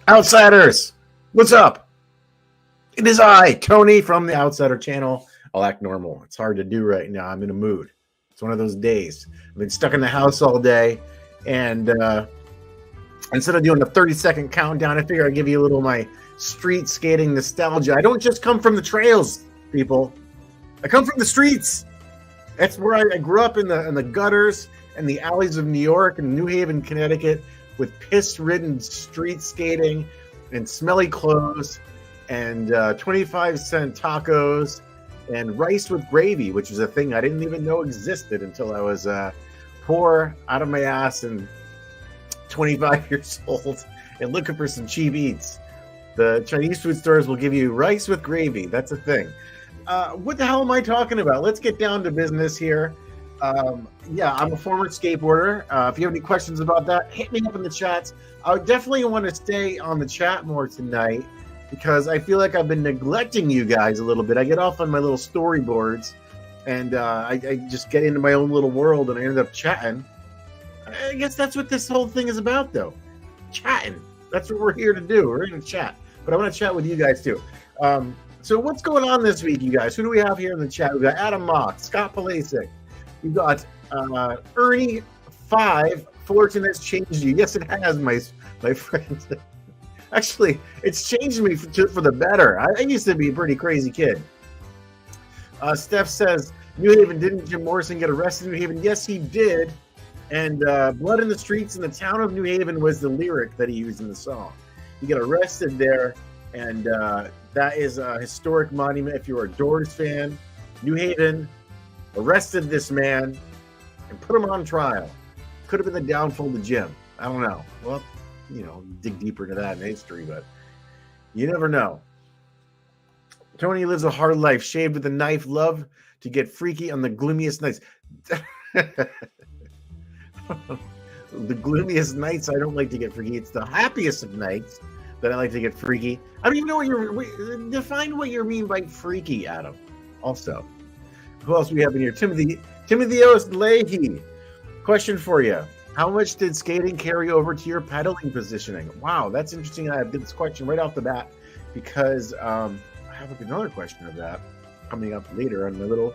Outsiders, what's up? It is I, Tony from the Outsider channel. I'll act normal. It's hard to do right now. I'm in a mood. It's one of those days. I've been stuck in the house all day, and instead of doing a 30-second countdown, I figure I'd give you a little of my street skating nostalgia. I don't just come from the trails, people. I come from the streets. That's where I grew up, in the gutters and the alleys of New York and New Haven, Connecticut, with piss-ridden street skating and smelly clothes and 25-cent tacos and rice with gravy, which is a thing I didn't even know existed until I was poor, out of my ass, and 25 years old and looking for some cheap eats. The Chinese food stores will give you rice with gravy. That's a thing. What the hell am I talking about? Let's get down to business here. Yeah, I'm a former skateboarder. If you have any questions about that, hit me up in the chats. I definitely want to stay on the chat more tonight because I feel like I've been neglecting you guys a little bit. I get off on my little storyboards and I just get into my own little world and I end up chatting. I guess that's what this whole thing is about, though. Chatting. That's what we're here to do. We're going to chat. But I want to chat with you guys, too. So what's going on this week, you guys? Who do we have here in the chat? We've got Adam Mock, Scott Palasik. We've got Ernie 5. Fortune has changed you. Yes, it has, my friend. Actually, it's changed me for the better. I used to be a pretty crazy kid. Steph says, New Haven, didn't Jim Morrison get arrested in New Haven? Yes, he did. And Blood in the Streets in the Town of New Haven was the lyric that he used in the song. He got arrested there, and that is a historic monument. If you're a Doors fan, New Haven arrested this man and put him on trial. Could have been the downfall of Jim. I don't know. Well, dig deeper into that in history, but you never know. Tony lives a hard life, shaved with a knife, love to get freaky on the gloomiest nights. The gloomiest nights I don't like to get freaky. It's the happiest of nights that I like to get freaky. I don't even know define what you mean by freaky, Adam. Also, who else we have in here? Timothy Leahy. Question for you: how much did skating carry over to your pedaling positioning? Wow, that's interesting. I have this question right off the bat because I have another question of that coming up later on my little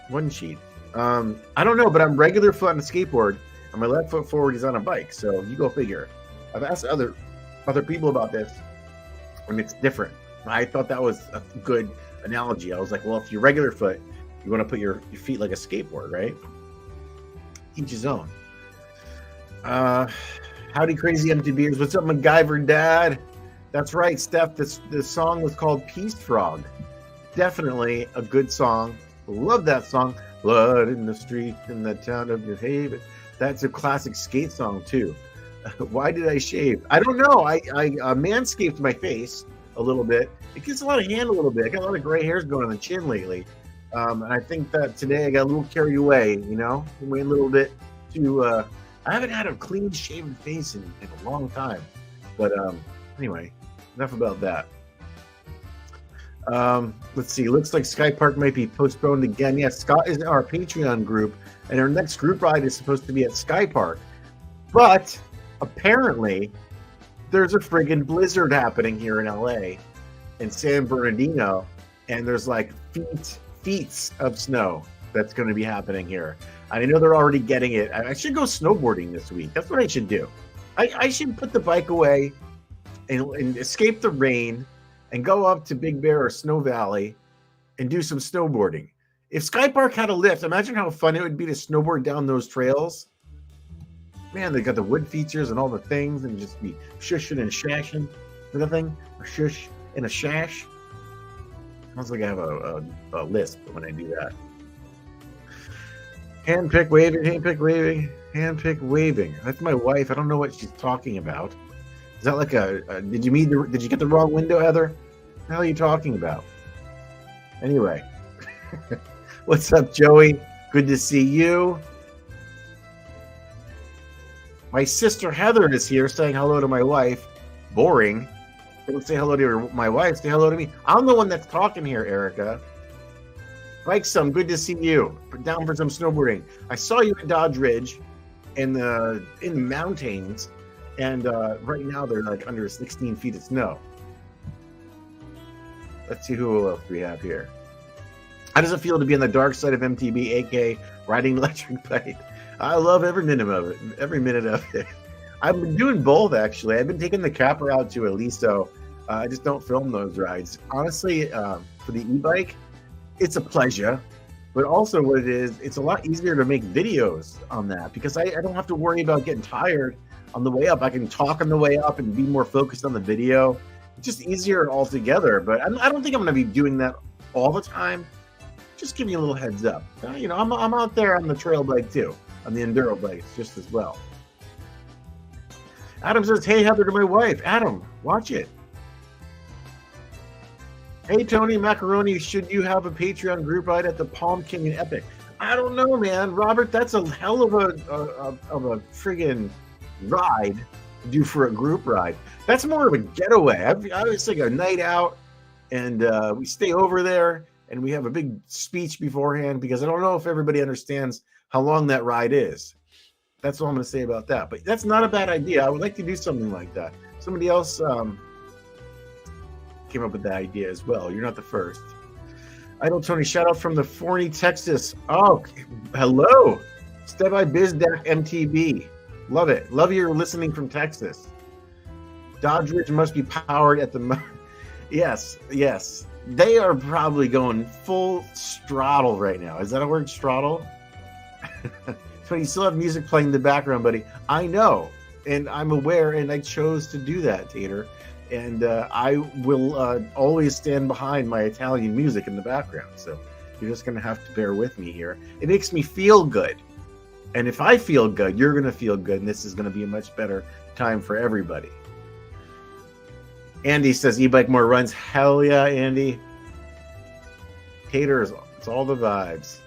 one sheet. I don't know, but I'm regular foot on a skateboard, and my left foot forward is on a bike. So you go figure. I've asked other people about this, and it's different. I thought that was a good analogy. I was like, well, if you're regular foot, you want to put your feet like a skateboard, right? Each his own. Howdy, crazy empty beers. What's up, MacGyver Dad? That's right, Steph. This song was called Peace Frog. Definitely a good song. Love that song. Blood in the Street in the Town of New Haven. That's a classic skate song too. Why did I shave? I don't know. I manscaped my face a little bit. It gets a lot of hand a little bit. I got a lot of gray hairs going on the chin lately. And I think that today I got a little carried away, went a little bit too, I haven't had a clean shaven face in a long time. But anyway, enough about that. Let's see. Looks like Sky Park might be postponed again. Yes, Scott is in our Patreon group, and our next group ride is supposed to be at Sky Park. But apparently, there's a friggin' blizzard happening here in LA, in San Bernardino, and there's like feet of snow that's going to be happening here. I know they're already getting it. I should go snowboarding this week. That's what I should do. I should put the bike away and escape the rain and go up to Big Bear or Snow Valley and do some snowboarding. If Sky Park had a lift, imagine how fun it would be to snowboard down those trails. Man, they got the wood features and all the things and just be shushing and shashing. Is that a thing? A shush and a shash? Sounds like I have a lisp when I do that. Handpick waving, handpick waving, handpick waving. That's my wife. I don't know what she's talking about. Is that like did you get the wrong window, Heather? What the hell are you talking about? Anyway. What's up, Joey? Good to see you. My sister Heather is here saying hello to my wife. Boring. Don't say hello to my wife. Say hello to me. I'm the one that's talking here, Erica. Mike, some good to see you. Down for some snowboarding. I saw you at Dodge Ridge in the mountains, And right now they're like under 16 feet of snow. Let's see who else we have here. How does it feel to be on the dark side of MTB, aka riding an electric bike? I love every minute of it. Every minute of it. I've been doing both, actually. I've been taking the capper out to Aliso. I just don't film those rides. Honestly, for the e-bike, it's a pleasure. But also what it is, it's a lot easier to make videos on that because I don't have to worry about getting tired on the way up. I can talk on the way up and be more focused on the video. It's just easier altogether. But I don't think I'm going to be doing that all the time. Just give you a little heads up. You know, I'm out there on the trail bike too, on the enduro bikes just as well. Adam says, "Hey Heather," to my wife. Adam, watch it. Hey Tony Macaroni, should you have a Patreon group ride at the Palm King and Epic? I don't know, man. Robert, that's a hell of a friggin' ride to do for a group ride. That's more of a getaway. I was like a night out, and we stay over there. And we have a big speech beforehand because I don't know if everybody understands how long that ride is. That's all I'm going to say about that. But that's not a bad idea. I would like to do something like that. Somebody else came up with that idea as well. You're not the first. Idle Tony, shout out from the Forney, Texas. Oh, hello. Step by BizDeck MTB. Love it. Love you're listening from Texas. Dodge Ridge must be powered at the... Yes. They are probably going full throttle right now. Is that a word, throttle? So you still have music playing in the background, buddy. I know, and I'm aware, and I chose to do that, Tater. And I will always stand behind my Italian music in the background. So you're just going to have to bear with me here. It makes me feel good. And if I feel good, you're going to feel good, and this is going to be a much better time for everybody. Andy says, e-bike more runs. Hell yeah, Andy. Haters, it's all the vibes.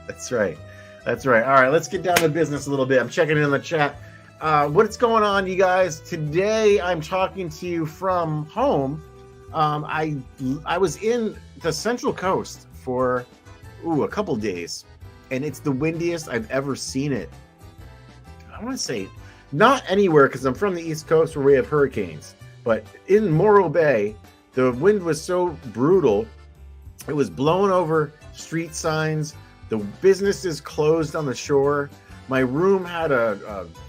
That's right. All right, let's get down to business a little bit. I'm checking in the chat. What's going on, you guys? Today, I'm talking to you from home. I was in the Central Coast for a couple days, and it's the windiest I've ever seen it. I want to say not anywhere because I'm from the East Coast where we have hurricanes. But in Morro Bay, the wind was so brutal, it was blowing over street signs. The businesses closed on the shore. My room had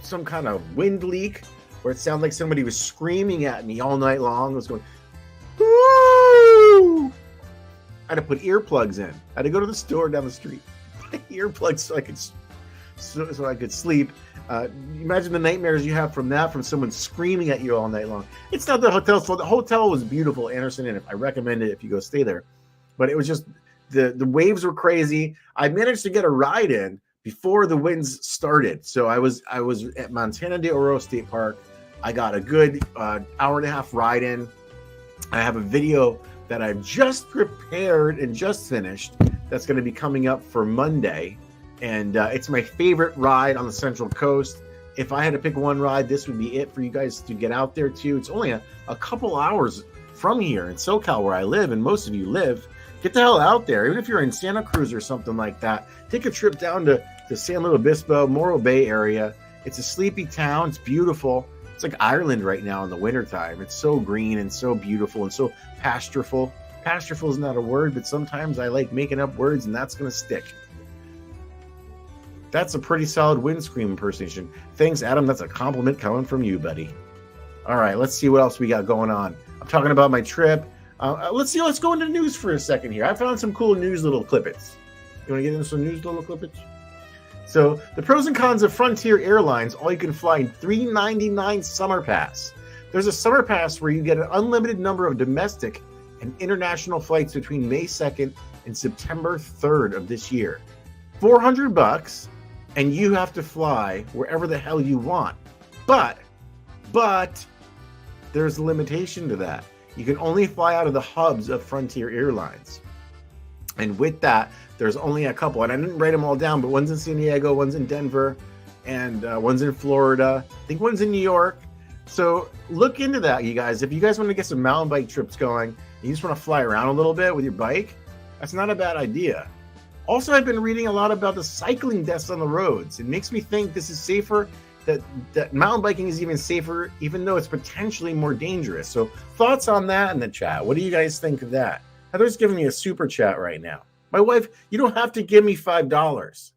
some kind of wind leak where it sounded like somebody was screaming at me all night long. It was going, woo! I had to put earplugs in. I had to go to the store down the street. Earplugs so I could sleep. Imagine the nightmares you have from someone screaming at you all night long. It's not the hotel. So the hotel was beautiful, Anderson, and I recommend it if you go stay there. But it was just the waves were crazy. I managed to get a ride in before the winds started. So I was at Montana de Oro State Park. I got a good hour and a half ride in. I have a video that I've just prepared and just finished that's going to be coming up for Monday. And it's my favorite ride on the Central Coast. If I had to pick one ride, this would be it for you guys to get out there too. It's only a couple hours from here in SoCal where I live, and most of you live. Get the hell out there. Even if you're in Santa Cruz or something like that, take a trip down to San Luis Obispo, Morro Bay area. It's a sleepy town. It's beautiful. It's like Ireland right now in the wintertime. It's so green and so beautiful and so pastureful. Pastureful is not a word, but sometimes I like making up words, and that's going to stick. That's a pretty solid windscreen impersonation. Thanks, Adam. That's a compliment coming from you, buddy. All right, let's see what else we got going on. I'm talking about my trip. Let's go into news for a second here. I found some cool news little clippets. You want to get into some news little clippets? So the pros and cons of Frontier Airlines all-you-can-fly $3.99 summer pass. There's a summer pass where you get an unlimited number of domestic and international flights between May 2nd and September 3rd of this year. $400, and you have to fly wherever the hell you want. But there's a limitation to that. You can only fly out of the hubs of Frontier Airlines. And with that, there's only a couple. And I didn't write them all down, but one's in San Diego, one's in Denver, and one's in Florida. I think one's in New York. So look into that, you guys. If you guys want to get some mountain bike trips going, and you just want to fly around a little bit with your bike, that's not a bad idea. Also, I've been reading a lot about the cycling deaths on the roads. It makes me think this is safer that mountain biking is even safer, even though it's potentially more dangerous. So thoughts on that in the chat. What do you guys think of that? Heather's giving me a super chat right now. My wife, you don't have to give me $5,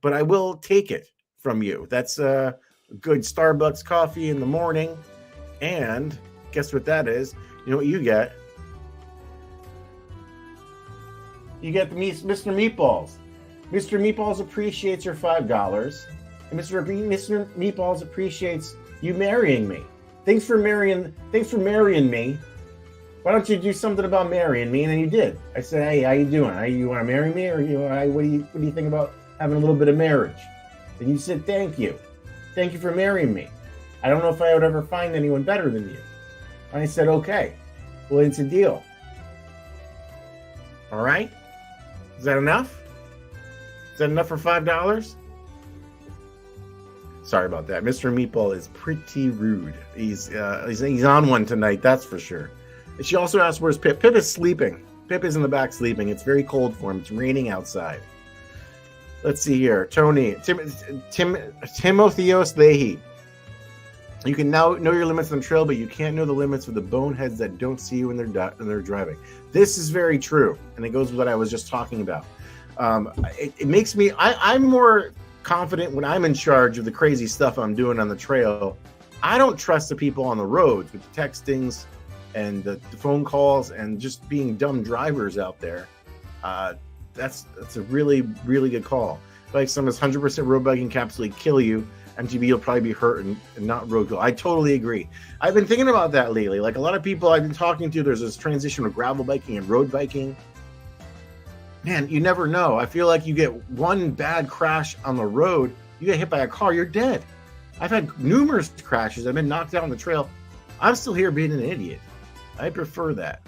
but I will take it from you. That's a good Starbucks coffee in the morning. And guess what that is? You know what you get? You get the Mr. Meatballs. Mr. Meatballs appreciates your $5. And Mr. Meatballs appreciates you marrying me. Thanks for marrying me. Why don't you do something about marrying me? And then you did. I said, hey, how you doing? You want to marry me? Or what do you think about having a little bit of marriage? And you said, thank you. Thank you for marrying me. I don't know if I would ever find anyone better than you. And I said, okay. Well, it's a deal. All right? Is that enough? Is that enough for $5? Sorry about that. Mr. Meatball is pretty rude. He's on one tonight, that's for sure. And she also asked, where's Pip? Pip is sleeping. Pip is in the back sleeping. It's very cold for him. It's raining outside. Let's see here. Tony. Timotheos Leahy. You can now know your limits on the trail, but you can't know the limits of the boneheads that don't see you when they're driving. This is very true, and it goes with what I was just talking about. It makes me. I'm more confident when I'm in charge of the crazy stuff I'm doing on the trail. I don't trust the people on the roads with the textings and the phone calls and just being dumb drivers out there. That's a really, really good call. Like some is 100% road biking can absolutely kill you. MTB will probably be hurt and not road kill. I totally agree. I've been thinking about that lately. Like a lot of people I've been talking to, there's this transition of gravel biking and road biking. Man, you never know. I feel like you get one bad crash on the road, you get hit by a car, you're dead. I've had numerous crashes. I've been knocked out on the trail. I'm still here being an idiot. I prefer that.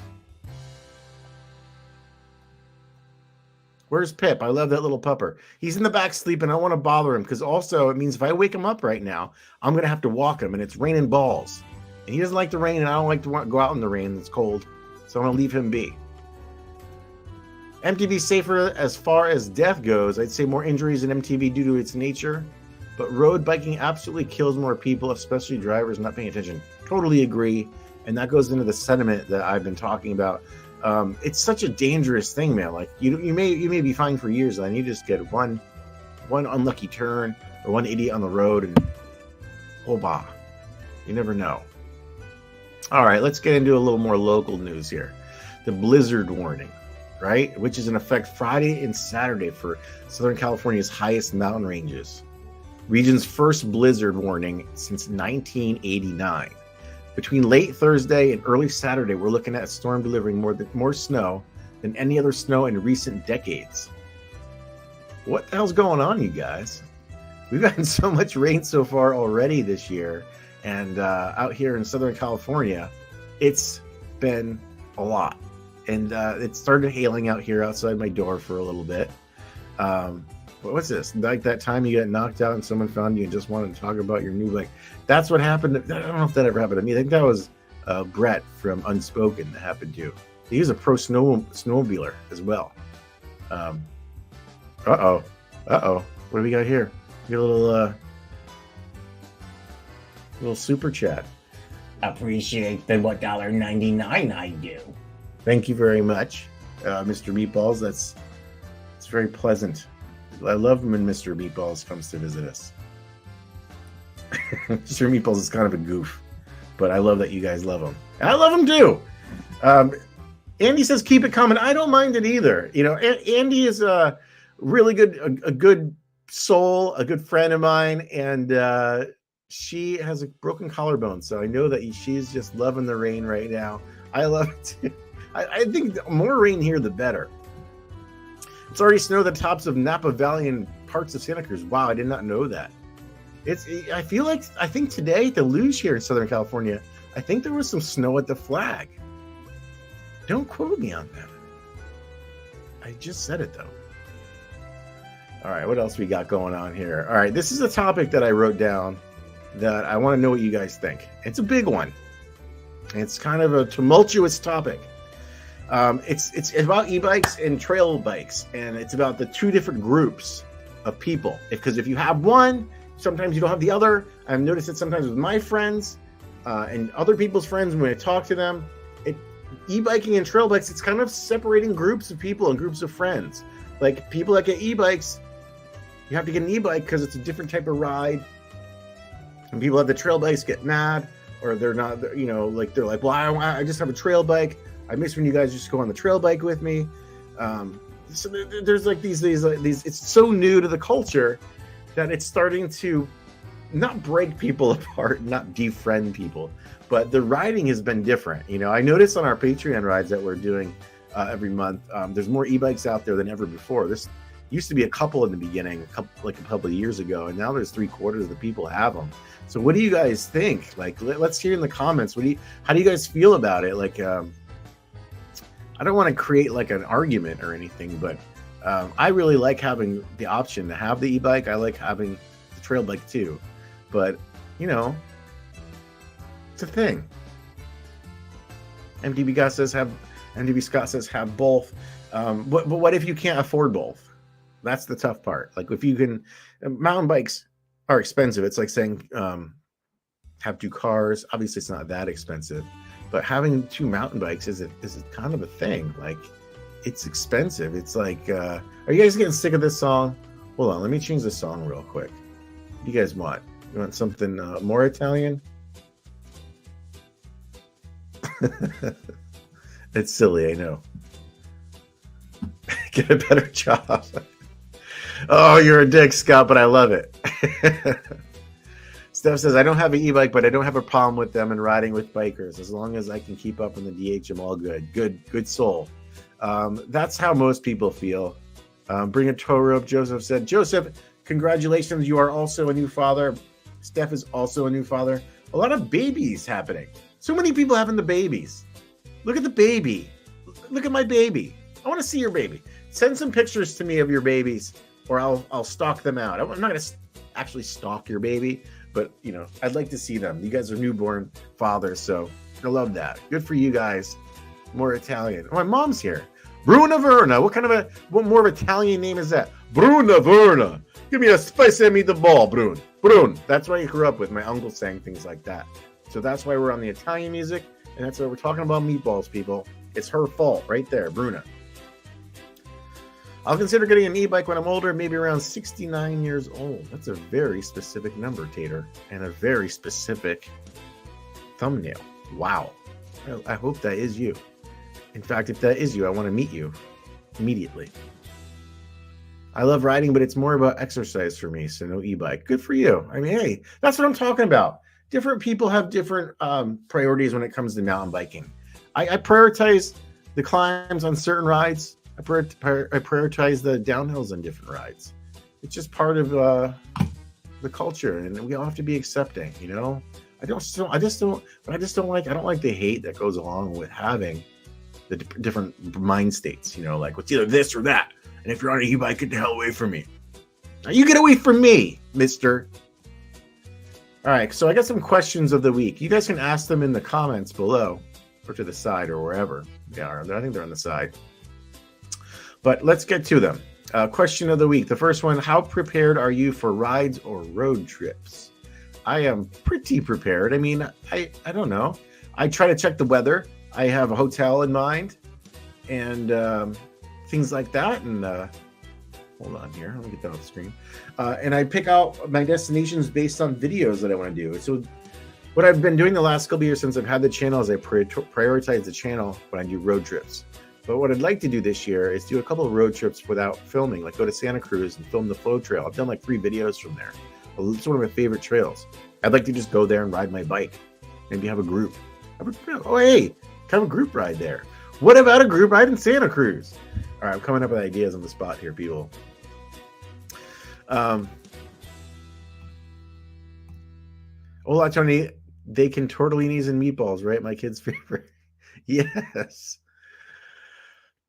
Where's Pip? I love that little pupper. He's in the back sleeping. I don't want to bother him because also it means if I wake him up right now, I'm going to have to walk him, and it's raining balls. And he doesn't like the rain, and I don't like to go out in the rain. It's cold. So I'm going to leave him be. MTV safer as far as death goes. I'd say more injuries in MTV due to its nature. But road biking absolutely kills more people, especially drivers not paying attention. Totally agree. And that goes into the sentiment that I've been talking about. It's such a dangerous thing, man. Like you may be fine for years, and you just get one unlucky turn or one idiot on the road, and bah, you never know. All right, let's get into a little more local news here. The blizzard warning, right, which is in effect Friday and Saturday for Southern California's highest mountain ranges. Region's first blizzard warning since 1989. Between late Thursday and early Saturday, we're looking at a storm delivering more snow than any other snow in recent decades. What the hell's going on, you guys? We've gotten so much rain so far already this year, and out here in Southern California, it's been a lot. And it started hailing out here outside my door for a little bit. What's this? Like that time you got knocked out and someone found you and just wanted to talk about your new bike. That's what happened. I don't know if that ever happened to me. I think that was Brett from Unspoken that happened to. He was a pro snowmobiler as well. Uh-oh. What do we got here? We got a little super chat. Appreciate the $1.99 I do. Thank you very much, Mr. Meatballs. It's very pleasant. I love when Mr. Meatballs comes to visit us. Mr. Meatballs is kind of a goof, but I love that you guys love him. And I love him too. Andy says, keep it coming. I don't mind it either. You know, Andy is a really good, a good soul, a good friend of mine. And she has a broken collarbone. So I know that she's just loving the rain right now. I love it too. I think the more rain here, the better. It's already snowed at the tops of Napa Valley and parts of Santa Cruz. Wow, I did not know that. I think today at the luge here in Southern California, I think there was some snow at the flag. Don't quote me on that. I just said it though. All right, what else we got going on here? All right, this is a topic that I wrote down that I want to know what you guys think. It's a big one. It's kind of a tumultuous topic. It's about e-bikes and trail bikes, and it's about the two different groups of people. Because if you have one, sometimes you don't have the other. I've noticed it sometimes with my friends and other people's friends when I talk to them. E-biking and trail bikes, it's kind of separating groups of people and groups of friends. Like people that get e-bikes, you have to get an e-bike because it's a different type of ride. And people that have the trail bikes get mad, or they're not, you know, like they're like, well, I just have a trail bike. I miss when you guys just go on the trail bike with me. So there's like these. It's so new to the culture that it's starting to not break people apart, not defriend people, but the riding has been different. You know, I noticed on our Patreon rides that we're doing every month, there's more e-bikes out there than ever before. This used to be a couple in the beginning, a couple of years ago, and now there's 3/4 of the people have them. So what do you guys think? Like, let's hear in the comments. How do you guys feel about it? Like, I don't want to create like an argument or anything, but I really like having the option to have the e-bike. I like having the trail bike too, but you know, it's a thing. MTB Scott says have both. But what if you can't afford both? That's the tough part. Like if you can, mountain bikes are expensive. It's like saying have 2 cars. Obviously, it's not that expensive, but having 2 mountain bikes is kind of a thing. Like it's expensive. It's like, are you guys getting sick of this song? Hold on, let me change the song real quick. What do you guys want? You want something more Italian? It's silly, I know. Get a better job. Oh, you're a dick, Scott, but I love it. Steph says, I don't have an e-bike, but I don't have a problem with them and riding with bikers. As long as I can keep up in the DH, I'm all good. Good soul. That's how most people feel. Bring a tow rope, Joseph said. Joseph, congratulations. You are also a new father. Steph is also a new father. A lot of babies happening. So many people having the babies. Look at the baby. Look at my baby. I want to see your baby. Send some pictures to me of your babies, or I'll stalk them out. I'm not going to actually stalk your baby, but you know, I'd like to see them. You guys are newborn fathers, so I love that. Good for you guys. More Italian. Oh, my mom's here. Bruna Verna. What more of Italian name is that? Bruna Verna. Give me a spicy meatball, Brun. Brun. That's what I grew up with. My uncle saying things like that. So that's why we're on the Italian music, and that's why we're talking about meatballs, people. It's her fault right there, Bruna. I'll consider getting an e-bike when I'm older, maybe around 69 years old. That's a very specific number, Tater, and a very specific thumbnail. Wow. I hope that is you. In fact, if that is you, I want to meet you immediately. I love riding, but it's more about exercise for me, so no e-bike. Good for you. I mean, hey, that's what I'm talking about. Different people have different priorities when it comes to mountain biking. I prioritize the climbs on certain rides. I prioritize the downhills on different rides. It's just part of the culture, and we all have to be accepting. You know, I don't like the hate that goes along with having the different mind states. You know, like it's either this or that. And if you're on an e-bike, get the hell away from me. Now you get away from me, mister. All right, so I got some questions of the week. You guys can ask them in the comments below or to the side or wherever they are. I think they're on the side. But let's get to them. Question of the week. The first one, how prepared are you for rides or road trips? I am pretty prepared. I mean, I don't know. I try to check the weather. I have a hotel in mind and things like that. And hold on here. Let me get that off the screen. And I pick out my destinations based on videos that I want to do. So what I've been doing the last couple of years since I've had the channel is I prioritize the channel when I do road trips. But what I'd like to do this year is do a couple of road trips without filming, like go to Santa Cruz and film the flow trail. I've done like 3 videos from there. It's one of my favorite trails. I'd like to just go there and ride my bike. Maybe have a group. Oh, hey, have a group ride there. What about a group ride in Santa Cruz? All right, I'm coming up with ideas on the spot here, people. Hola, Tony. They can tortellinis and meatballs, right? My kid's favorite. Yes.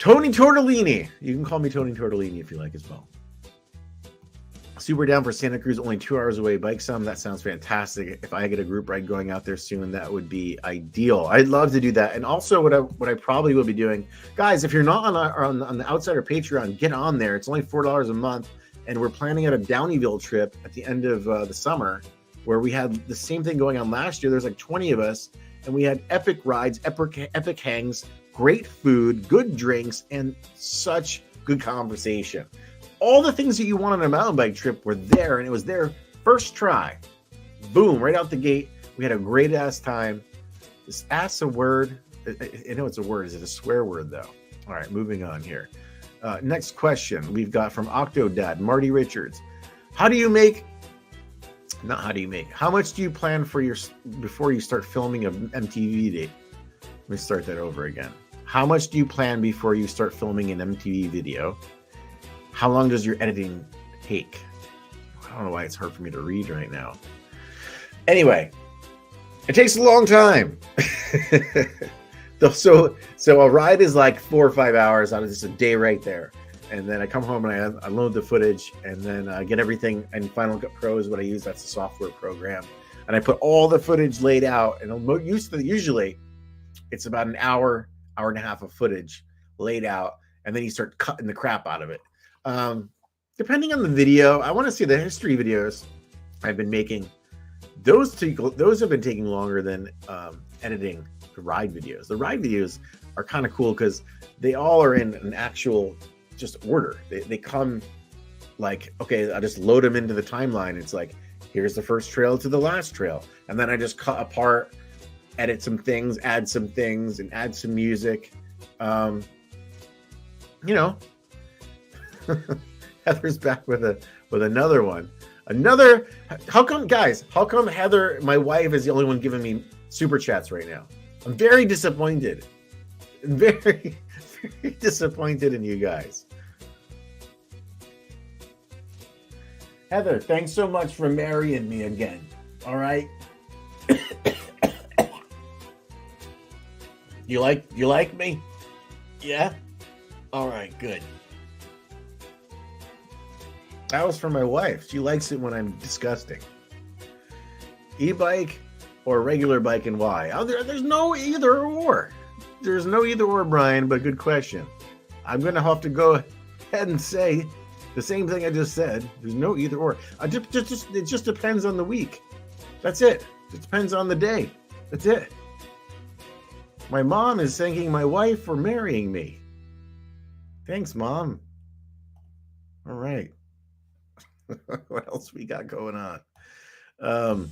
Tony Tortellini. You can call me Tony Tortellini if you like as well. Super down for Santa Cruz, only 2 hours away. Bike some. That sounds fantastic. If I get a group ride going out there soon, that would be ideal. I'd love to do that. And also what I probably will be doing, guys, if you're not on the Outsider Patreon, get on there. It's only $4 a month. and we're planning out a Downeyville trip at the end of the summer, where we had the same thing going on last year. There's like 20 of us, and we had epic rides, epic hangs, great food, good drinks, and such good conversation. All the things that you want on a mountain bike trip were there, and it was their first try. Boom, right out the gate. We had a great ass time. Is ass a word? I know it's a word. Is it a swear word, though? All right, moving on here. Next question we've got from Octodad, Marty Richards. How much do you plan for before you start filming an MTV video? Let me start that over again. How much do you plan before you start filming an MTV video? How long does your editing take? I don't know why it's hard for me to read right now. Anyway, it takes a long time. So a ride is like 4 or 5 hours out of just a day right there. And then I come home and I unload the footage, and then I get everything. And Final Cut Pro is what I use. That's the software program. And I put all the footage laid out. And usually it's about an hour and a half of footage laid out. And then you start cutting the crap out of it. Depending on the video, I want to see the history videos I've been making. Those have been taking longer than editing the ride videos. The ride videos are kind of cool because they all are in an actual just order. They come like, okay, I just load them into the timeline. It's like, here's the first trail to the last trail. And then I just cut apart, edit some things, add some things, and add some music. Heather's back with another one. How come Heather, my wife, is the only one giving me super chats right now? I'm very disappointed. Very, very disappointed in you guys. Heather, thanks so much for marrying me again. All right. You like me? Yeah? All right, good. That was from my wife. She likes it when I'm disgusting. E-bike or regular bike, and why? There's no either or. There's no either or, Brian, but good question. I'm going to have to go ahead and say the same thing I just said. There's no either or. It just depends on the week. That's it. It depends on the day. That's it. My mom is thanking my wife for marrying me. Thanks, Mom. All right. What else we got going on?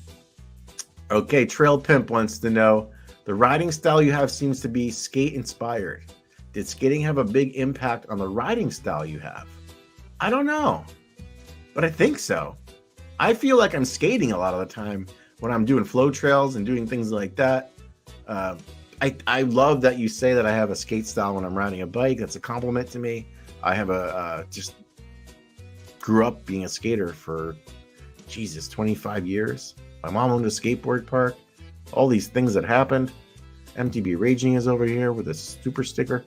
Okay, Trail Pimp wants to know, the riding style you have seems to be skate inspired. Did skating have a big impact on the riding style you have? I don't know, but I think so. I feel like I'm skating a lot of the time when I'm doing flow trails and doing things like that. I love that you say that I have a skate style when I'm riding a bike. That's a compliment to me. I have just grew up being a skater for 25 years. My mom owned a skateboard park. All these things that happened. MTB Raging is over here with a super sticker.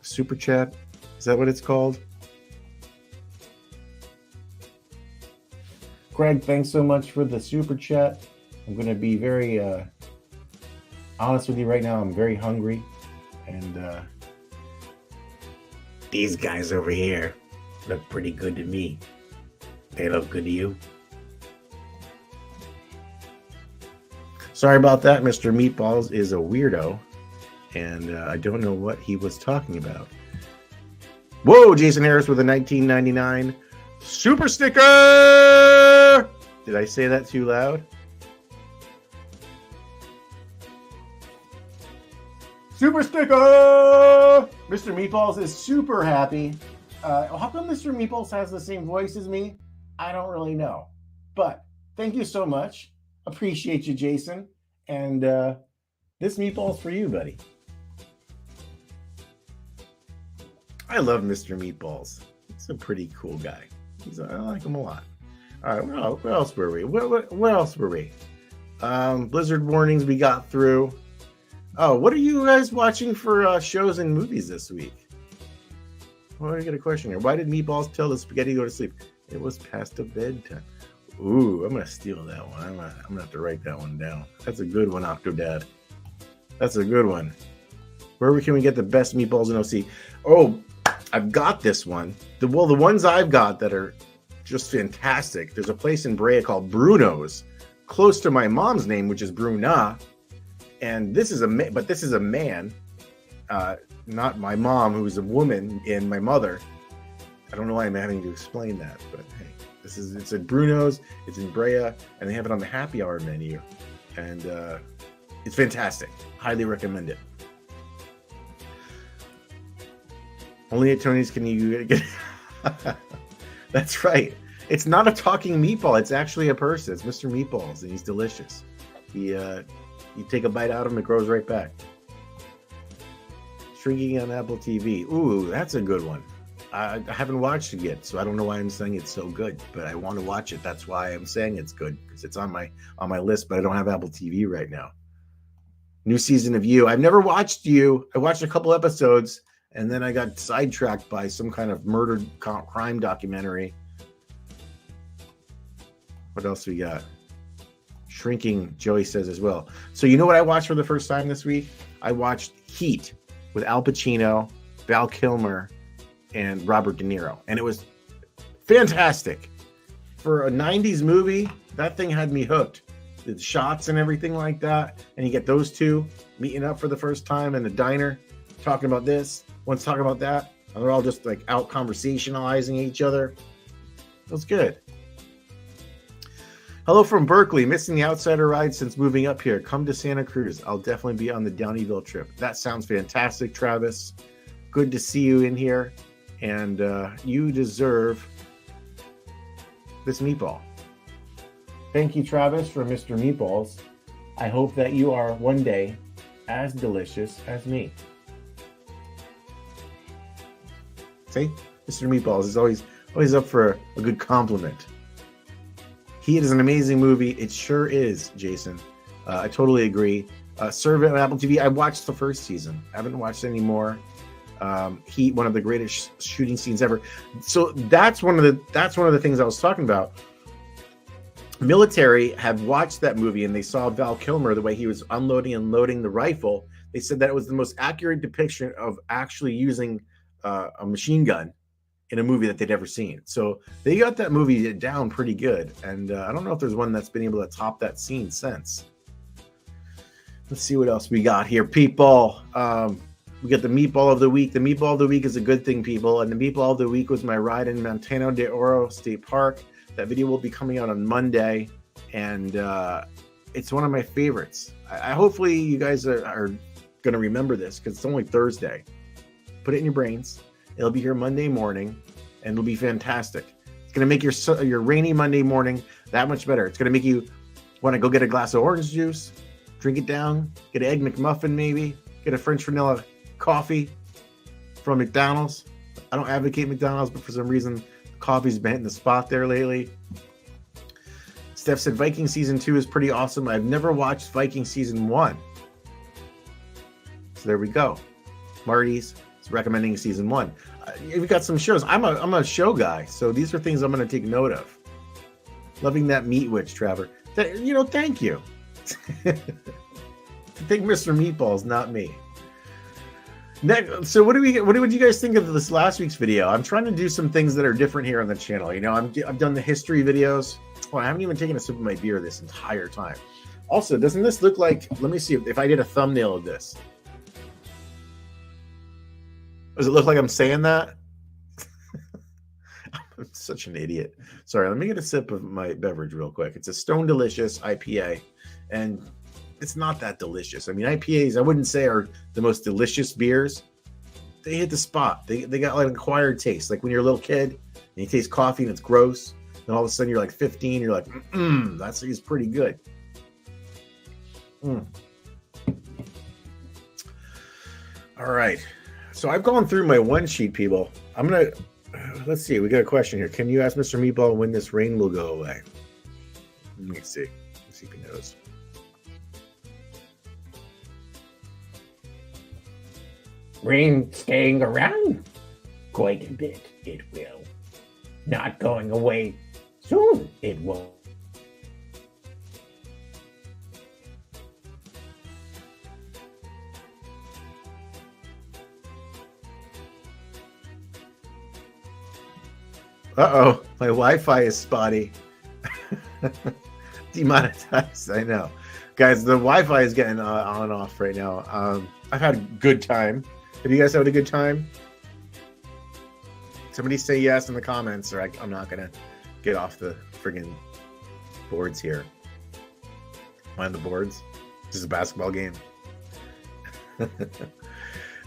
Super chat. Is that what it's called? Craig, thanks so much for the super chat. I'm going to be very honest with you right now. I'm very hungry. And these guys over here look pretty good to me. They look good to you. Sorry about that. Mr. Meatballs is a weirdo, and I don't know what he was talking about. Whoa, Jason Harris with a 1999 super sticker! Did I say that too loud? Super sticker! Mr. Meatballs is super happy. How come Mr. Meatballs has the same voice as me? I don't really know. But thank you so much. Appreciate you, Jason. And this meatball's for you, buddy. I love Mr. Meatballs. He's a pretty cool guy. I like him a lot. All right, where else were we? Where else were we? Blizzard warnings we got through. Oh, what are you guys watching for shows and movies this week? Well, I get a question here. Why did Meatballs tell the spaghetti to go to sleep? It was past a bedtime. Ooh, I'm going to steal that one. I'm going to have to write that one down. That's a good one, Octodad. That's a good one. Where can we get the best meatballs in OC? Oh, I've got this one. The ones I've got that are just fantastic. There's a place in Brea called Bruno's, close to my mom's name, which is Bruna. And this is this is a man, not my mom, who's a woman, and my mother. I don't know why I'm having to explain that, but hey, it's at Bruno's. It's in Brea, and they have it on the happy hour menu, and it's fantastic. Highly recommend it. Only at Tony's can you get. That's right. It's not a talking meatball. It's actually a person. It's Mr. Meatballs, and he's delicious. You take a bite out of him, it grows right back. Shrinking on Apple TV. Ooh, that's a good one. I haven't watched it yet, so I don't know why I'm saying it's so good, but I want to watch it. That's why I'm saying it's good, because it's on my list, but I don't have Apple TV right now. New season of You. I've never watched You. I watched a couple episodes, and then I got sidetracked by some kind of murder crime documentary. What else we got? Shrinking, Joey says as well. So you know what I watched for the first time this week? I watched Heat with Al Pacino, Val Kilmer, and Robert De Niro. And it was fantastic. For a 90s movie, that thing had me hooked. The shots and everything like that. And you get those two meeting up for the first time in a diner, talking about this, one's talking about that. And they're all just like out conversationalizing each other. It was good. Hello from Berkeley. Missing the Outsider ride since moving up here. Come to Santa Cruz. I'll definitely be on the Downeyville trip. That sounds fantastic, Travis. Good to see you in here. And you deserve this meatball. Thank you, Travis, for Mr. Meatballs. I hope that you are one day as delicious as me. See? Mr. Meatballs is always up for a good compliment. Heat is an amazing movie. It sure is, Jason. I totally agree. Serve it on Apple TV. I watched the first season. I haven't watched any more. Heat, one of the greatest shooting scenes ever. So that's one of the things I was talking about. Military have watched that movie and they saw Val Kilmer, the way he was unloading and loading the rifle. They said that it was the most accurate depiction of actually using a machine gun in a movie that they'd ever seen. So they got that movie down pretty good. And I don't know if there's one that's been able to top that scene since. Let's see what else we got here, people. We got the meatball of the week. The meatball of the week is a good thing, people. And the meatball of the week was my ride in Montano de Oro State Park. That video will be coming out on Monday. And it's one of my favorites. I hopefully you guys are going to remember this because it's only Thursday. Put it in your brains. It'll be here Monday morning, and it'll be fantastic. It's going to make your rainy Monday morning that much better. It's going to make you want to go get a glass of orange juice, drink it down, get an Egg McMuffin maybe, get a French vanilla coffee from McDonald's. I don't advocate McDonald's, but for some reason, coffee's been hitting the spot there lately. Steph said Viking Season 2 is pretty awesome. I've never watched Viking Season 1. So there we go. Marty's recommending Season 1. We've got some shows. I'm a show guy, so these are things I'm going to take note of. Loving that meat witch, Trevor. Thank you. Think Mr. Meatballs, not me. Next, so what did you guys think of this last week's video? I'm trying to do some things that are different here on the channel. You know, I've done the history videos. Well, I haven't even taken a sip of my beer this entire time. Also, doesn't this look like? Let me see if I did a thumbnail of this. Does it look like I'm saying that? I'm such an idiot. Sorry, let me get a sip of my beverage real quick. It's a Stone Delicious IPA, and it's not that delicious. I mean, IPAs, I wouldn't say are the most delicious beers. They hit the spot. They got like an acquired taste. Like when you're a little kid and you taste coffee and it's gross, and all of a sudden you're like 15, you're like, it's pretty good. All right. So I've gone through my one sheet, people. Let's see. We got a question here. Can you ask Mr. Meatball when this rain will go away? Let me see. Let's see if he knows. Rain staying around quite a bit, it will. Not going away soon, it won't. Uh-oh. My Wi-Fi is spotty. Demonetized. I know, guys. The Wi-Fi is getting on and off right now. I've had a good time. Have you guys had a good time? Somebody say yes in the comments, or I'm not gonna get off the friggin' boards here. Mind the boards. This is a basketball game.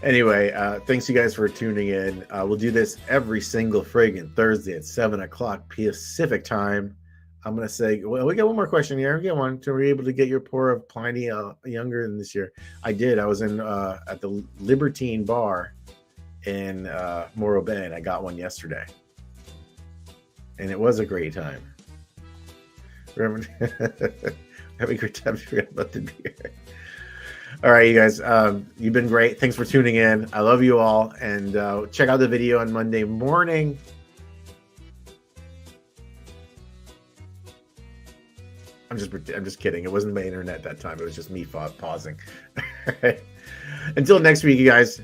Anyway, thanks you guys for tuning in. We'll do this every single friggin' Thursday at 7 o'clock Pacific time. I'm gonna say, well, we got one more question here. We got one. Were you able to get your pour of Pliny younger than this year? I did. I was in at the Libertine Bar in Morro Bay, and I got one yesterday, and it was a great time. Remember, having a great time. Forget about the beer. All right, you guys, you've been great. Thanks for tuning in. I love you all, and check out the video on Monday morning. I'm just kidding. It wasn't my internet that time. It was just me pausing. All right. Until next week, you guys.